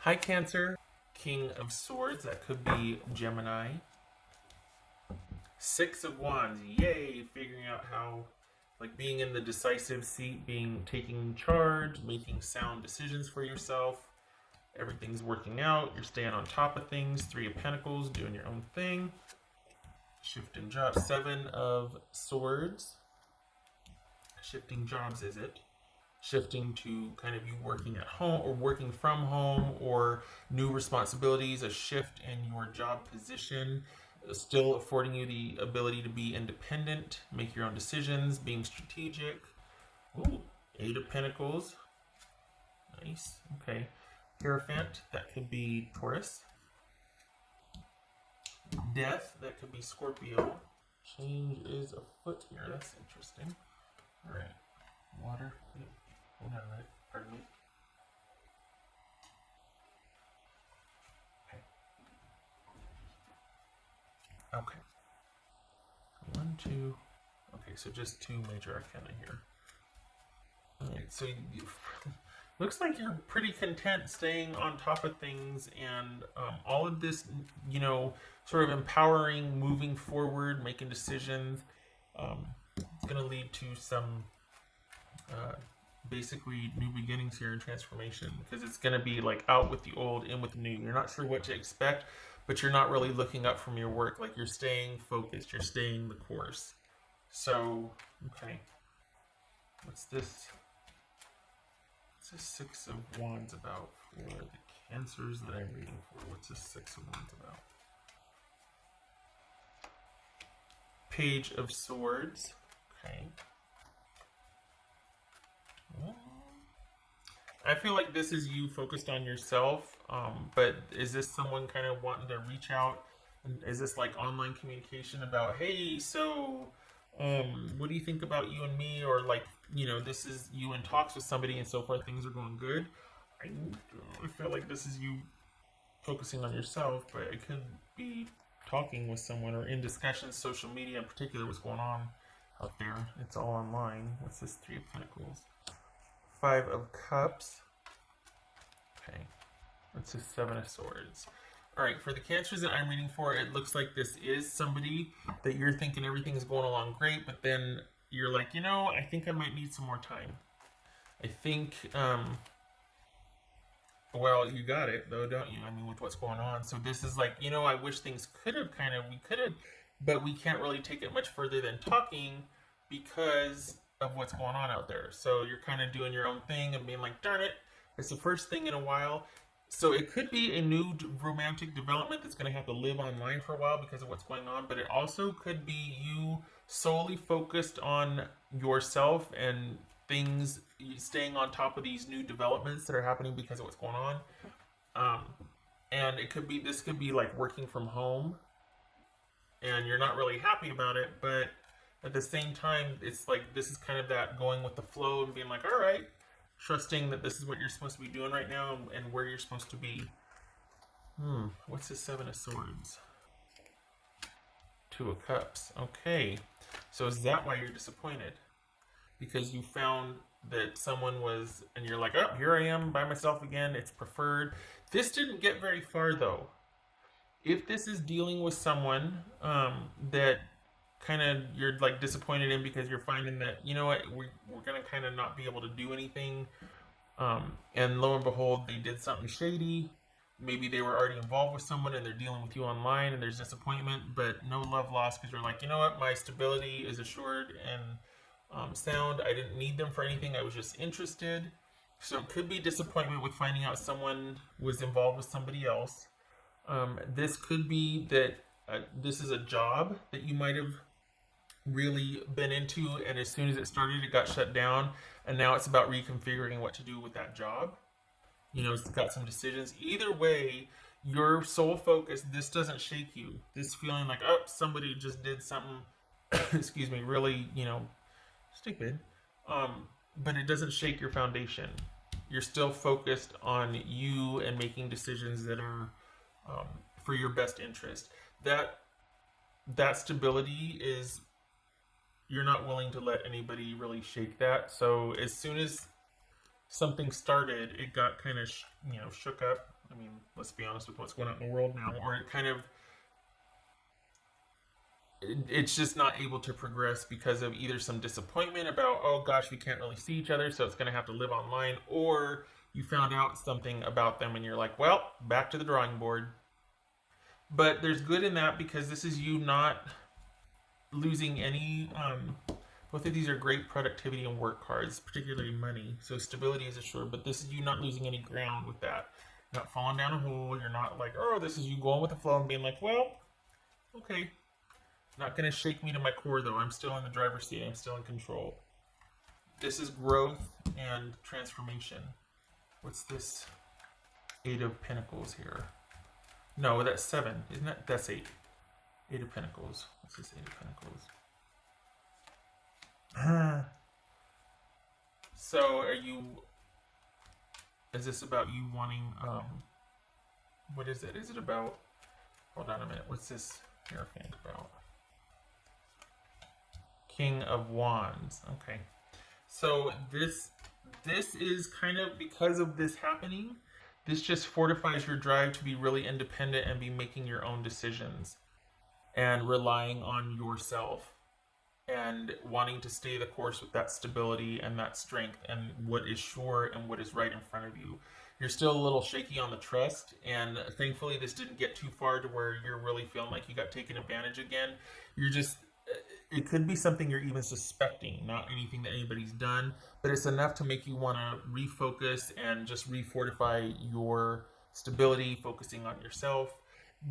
Hi, Cancer. King of Swords, that could be Gemini. Six of Wands, yay! Figuring out how, like being in the decisive seat, taking charge, making sound decisions for yourself. Everything's working out. You're staying on top of things. Three of Pentacles, doing your own thing. Shifting jobs. Seven of Swords. Shifting jobs, is it? Shifting to kind of you working at home or working from home or new responsibilities, a shift in your job position, still affording you the ability to be independent, make your own decisions, being strategic. Ooh, Eight of Pentacles. Nice. Okay. Hierophant, that could be Taurus. Death, that could be Scorpio. Change is afoot here. That's interesting. All right. Water. Hold on, right? Pardon me. Okay. Okay. One, two. Okay, so just two major arcana here. Alright, so looks like you're pretty content staying on top of things and all of this, sort of empowering, moving forward, making decisions. It's going to lead to some basically new beginnings here and transformation because it's going to be like out with the old, in with the new. You're not sure what to expect, but you're not really looking up from your work. Like you're staying focused, you're staying the course. So, okay. What's this? What's this Six of Wands about for the Cancers that I'm reading for? What's this Six of Wands about? Page of Swords. Okay. I feel like this is you focused on yourself, but is this someone kind of wanting to reach out? Is this like online communication about, hey, so what do you think about you and me? Or like, this is you in talks with somebody and so far things are going good. I feel like this is you focusing on yourself, but it could be talking with someone or in discussions, social media in particular, what's going on out there. It's all online. What's this Three of Pentacles? Five of Cups. Okay. What's this Seven of Swords? Alright, for the Cancers that I'm reading for, it looks like this is somebody that you're thinking everything's going along great, but then you're like, I think I might need some more time. I think, well, you got it, though, don't you? I mean, with what's going on. So this is like, I wish things we could have, but we can't really take it much further than talking because of what's going on out there. So you're kind of doing your own thing and being like, darn it, it's the first thing in a while. So it could be a new romantic development that's going to have to live online for a while because of what's going on, but it also could be you solely focused on yourself and things, staying on top of these new developments that are happening because of what's going on. And this could be like working from home and you're not really happy about it, but at the same time, it's like this is kind of that going with the flow and being like, all right, trusting that this is what you're supposed to be doing right now and where you're supposed to be. What's the Seven of Swords? Two of Cups. Okay. So is that why you're disappointed? Because you found that someone was, and you're like, oh, here I am by myself again. It's preferred. This didn't get very far, though. If this is dealing with someone that kind of you're like disappointed in because you're finding that, what, we're going to kind of not be able to do anything. And lo and behold, they did something shady. Maybe they were already involved with someone and they're dealing with you online and there's disappointment, but no love lost because you're like, what, my stability is assured and sound. I didn't need them for anything. I was just interested. So it could be disappointment with finding out someone was involved with somebody else. This could be that this is a job that you might have really been into, and as soon as it started, it got shut down, and now it's about reconfiguring what to do with that job. It's got some decisions. Either way, your sole focus, this doesn't shake you. This feeling like, oh, somebody just did something, excuse me, really, stupid. But it doesn't shake your foundation. You're still focused on you and making decisions that are for your best interest. That stability is, you're not willing to let anybody really shake that. So as soon as something started, it got kind of shook up. I mean, let's be honest with what's going on in the world now. Or it kind of, it's just not able to progress because of either some disappointment about, oh gosh, we can't really see each other, so it's going to have to live online, or you found out something about them and you're like, well, back to the drawing board. But there's good in that because this is you not losing any. Both of these are great productivity and work cards, particularly money. So stability is assured, but this is you not losing any ground with that. Not falling down a hole. You're not like, oh, this is you going with the flow and being like, well, okay. Not going to shake me to my core, though. I'm still in the driver's seat. I'm still in control. This is growth and transformation. What's this? 8 of Pentacles here. No, that's 7. Isn't that? That's 8. 8 of Pentacles. What's this 8 of Pentacles? So, are you... Is this about you wanting... what is it? Is it about... Hold on a minute. What's this Hierophant about? King of Wands. Okay. So, this is kind of... Because of this happening... This just fortifies your drive to be really independent and be making your own decisions and relying on yourself and wanting to stay the course with that stability and that strength and what is sure and what is right in front of you. You're still a little shaky on the trust, and thankfully this didn't get too far to where you're really feeling like you got taken advantage again. You're just... It could be something you're even suspecting, not anything that anybody's done, but it's enough to make you want to refocus and just refortify your stability, focusing on yourself.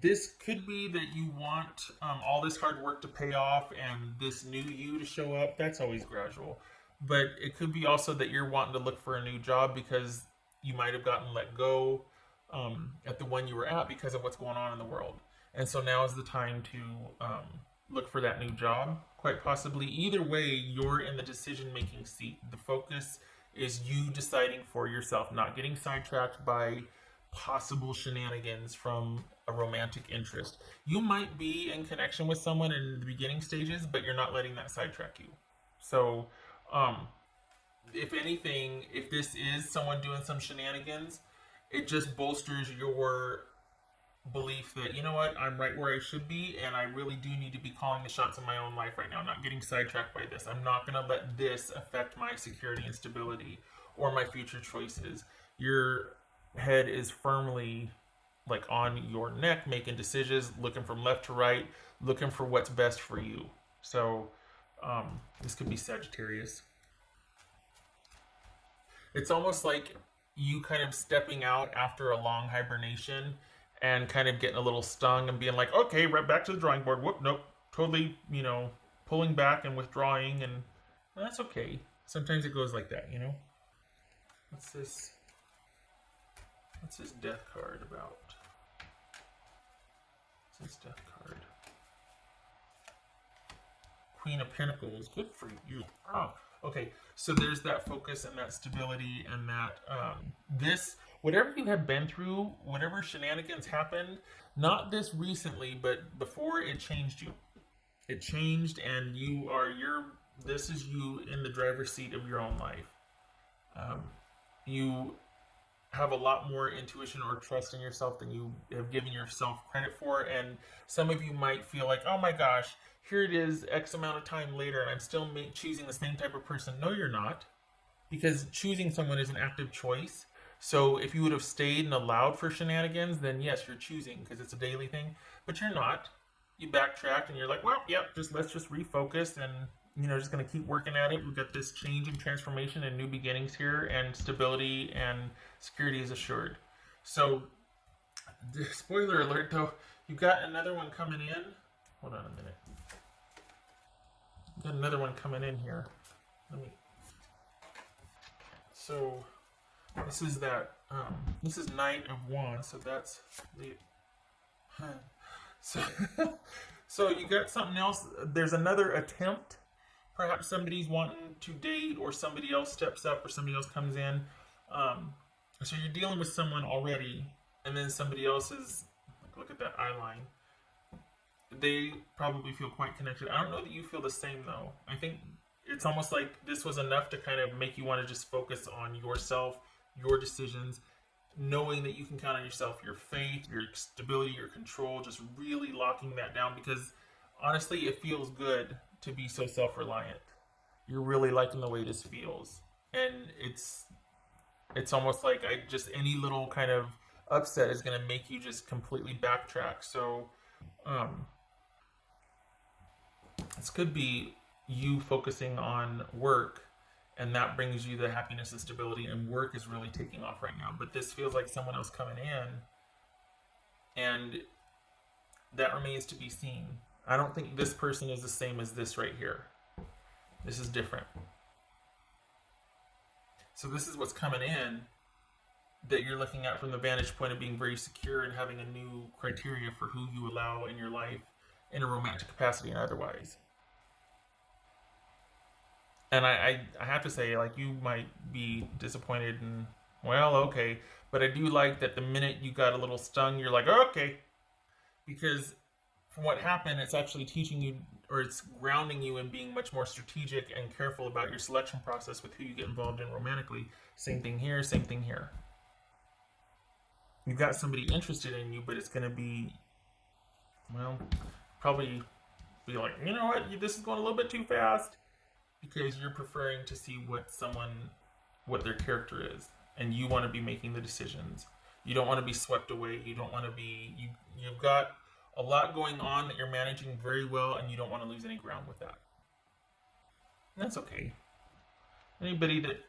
This could be that you want all this hard work to pay off and this new you to show up. That's always gradual. But it could be also that you're wanting to look for a new job because you might have gotten let go at the one you were at because of what's going on in the world. And so now is the time to... look for that new job, quite possibly. Either way, you're in the decision-making seat. The focus is you deciding for yourself, not getting sidetracked by possible shenanigans from a romantic interest. You might be in connection with someone in the beginning stages, but you're not letting that sidetrack you. So, if anything, if this is someone doing some shenanigans, it just bolsters your belief that, you know what, I'm right where I should be, and I really do need to be calling the shots in my own life right now, not getting sidetracked by this. I'm not going to let this affect my security and stability or my future choices. Your head is firmly like on your neck, making decisions, looking from left to right, looking for what's best for you. So this could be Sagittarius. It's almost like you kind of stepping out after a long hibernation and kind of getting a little stung and being like, okay, right back to the drawing board. Whoop, nope. Totally, pulling back and withdrawing, and that's okay. Sometimes it goes like that, What's this? What's this death card about? What's this death card? Queen of Pentacles. Good for you. Oh, okay. So there's that focus and that stability and that whatever you have been through, whatever shenanigans happened, not this recently, but before, it changed you. It changed, and this is you in the driver's seat of your own life. You have a lot more intuition or trust in yourself than you have given yourself credit for, and some of you might feel like, oh my gosh, here it is X amount of time later and I'm still choosing the same type of person. No, you're not, because choosing someone is an active choice. So if you would have stayed and allowed for shenanigans, then yes, you're choosing because it's a daily thing, but you're not. You backtracked and you're like, well, yep, let's just refocus and, just going to keep working at it. We've got this change and transformation and new beginnings here, and stability and security is assured. So, spoiler alert though, you've got another one coming in. Hold on a minute. Got another one coming in here. So, this is that, this is Knight of Wands, so that's the, so you got something else. There's another attempt. Perhaps somebody's wanting to date, or somebody else steps up, or somebody else comes in. So you're dealing with someone already, and then somebody else is, look at that eye line. They probably feel quite connected. I don't know that you feel the same, though. I think it's almost like this was enough to kind of make you want to just focus on yourself, your decisions, knowing that you can count on yourself, your faith, your stability, your control, just really locking that down, because honestly, it feels good to be so self-reliant. You're really liking the way this feels. And it's almost like I just any little kind of upset is going to make you just completely backtrack. So um this could be you focusing on work, and that brings you the happiness and stability, and work is really taking off right now. But this feels like someone else coming in, and that remains to be seen. I don't think this person is the same as this right here. This is different. So this is what's coming in that you're looking at from the vantage point of being very secure and having a new criteria for who you allow in your life in a romantic capacity and otherwise. And I have to say, like, you might be disappointed and, well, okay. But I do like that the minute you got a little stung, you're like, oh, okay. Because from what happened, it's actually teaching you, or it's grounding you in being much more strategic and careful about your selection process with who you get involved in romantically. Same thing here, same thing here. You've got somebody interested in you, but it's going to be, well, probably be like, you know what, this is going a little bit too fast, because you're preferring to see what their character is, and you want to be making the decisions. You don't want to be swept away. You don't want to be, you've got a lot going on that you're managing very well, and you don't want to lose any ground with that. And that's okay. Anybody that,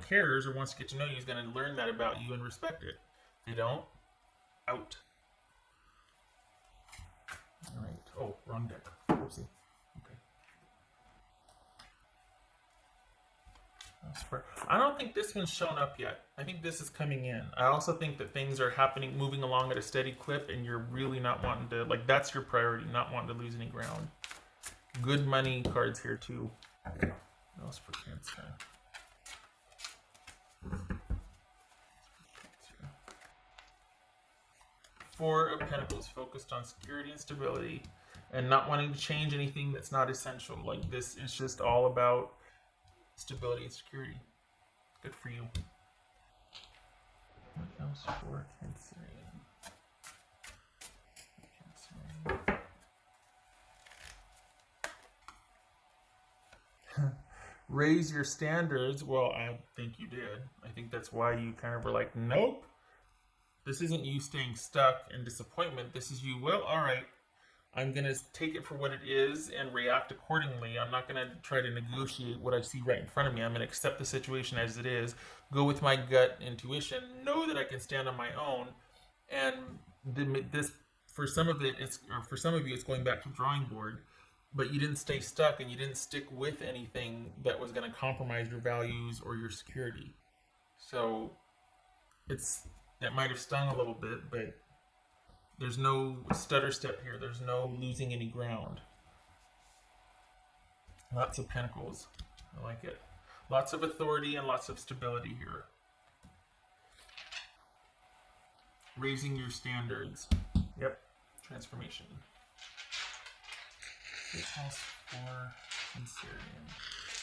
cares or wants to get to know you is going to learn that about you and respect it. If they don't, out. All right. Oh, wrong deck. Oopsie. Okay. I don't think this one's shown up yet. I think this is coming in. I also think that things are happening, moving along at a steady clip, and you're really not wanting to, like, that's your priority, not wanting to lose any ground. Good money cards here, too. What else for Cancer? Four of Pentacles, focused on security and stability, and not wanting to change anything that's not essential. Like, this is just all about stability and security. Good for you. What else for Cancerian? Raise your standards. Well, I think you did. I think that's why you kind of were like, nope. This isn't you staying stuck in disappointment. This is you, well, all right, I'm going to take it for what it is and react accordingly. I'm not going to try to negotiate what I see right in front of me. I'm going to accept the situation as it is, go with my gut intuition, know that I can stand on my own. And this, for some of you, it's going back to the drawing board, but you didn't stay stuck and you didn't stick with anything that was going to compromise your values or your security. So that might have stung a little bit, but there's no stutter step here. There's no losing any ground. Lots of pentacles. I like it. Lots of authority and lots of stability here. Raising your standards. Yep. Transformation.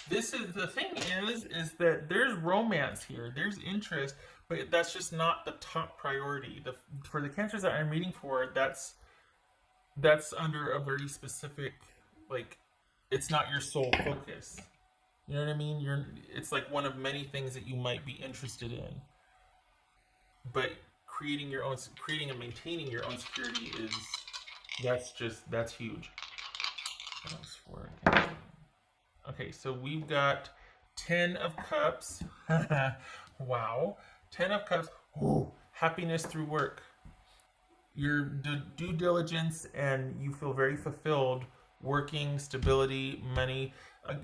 This is the thing is that there's romance here. There's interest, but that's just not the top priority. For the Cancers that I'm reading for, that's under a very specific, like, it's not your sole focus. You know what I mean? It's like one of many things that you might be interested in. But creating and maintaining your own security that's huge. What else for Cancer? Okay, so we've got 10 of Cups. Wow. 10 of Cups. Ooh, happiness through work. Your due diligence, and you feel very fulfilled working, stability, money.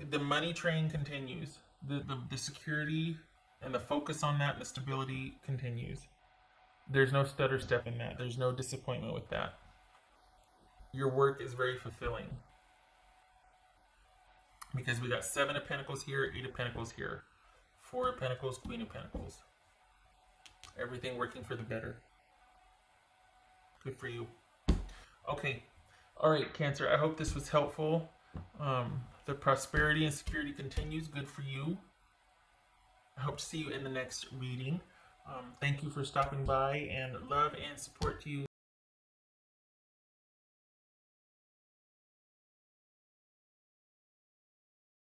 The money train continues. The security and the focus on that and the stability continues. There's no stutter step in that. There's no disappointment with that. Your work is very fulfilling. Because we got 7 of Pentacles here, 8 of Pentacles here. 4 of Pentacles, Queen of Pentacles. Everything working for the better. Good for you. Okay. All right, Cancer. I hope this was helpful. The prosperity and security continues. Good for you. I hope to see you in the next reading. Thank you for stopping by, and love and support to you.